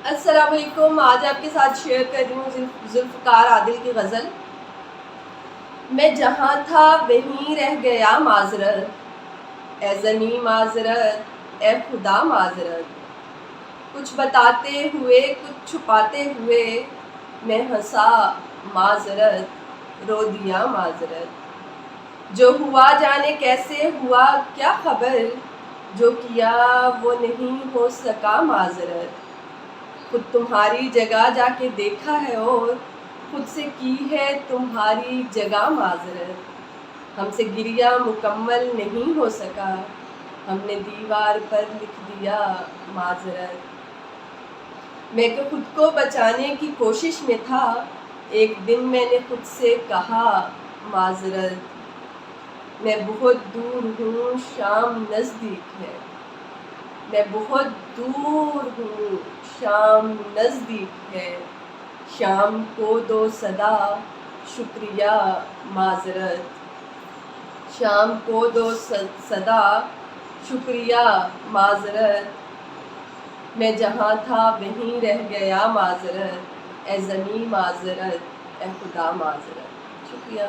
السلام علیکم. آج آپ کے ساتھ شیئر کر رہی ہوں ذوالفقار عادل کی غزل. میں جہاں تھا وہیں رہ گیا معذرت، اے زمیں معذرت، اے خدا معذرت. کچھ بتاتے ہوئے کچھ چھپاتے ہوئے میں ہنسا معذرت، رو دیا معذرت. جو ہوا جانے کیسے ہوا کیا خبر، جو کیا وہ نہیں ہو سکا معذرت. خود تمہاری جگہ جا کے دیکھا ہے اور خود سے کی ہے تمہاری جگہ معذرت. ہم سے گریہ مکمل نہیں ہو سکا، ہم نے دیوار پر لکھ دیا معذرت. میں کہ خود کو بچانے کی کوشش میں تھا، ایک دن میں نے خود سے کہا معذرت. میں بہت دور ہوں شام نزدیک ہے، میں بہت دور ہوں شام نزدیک ہے. شام کو دو صدا شکریہ معذرت، شام کو دو صدا شکریہ معذرت. میں جہاں تھا وہیں رہ گیا معذرت، اے زمیں معذرت، اے خدا معذرت. شکریہ.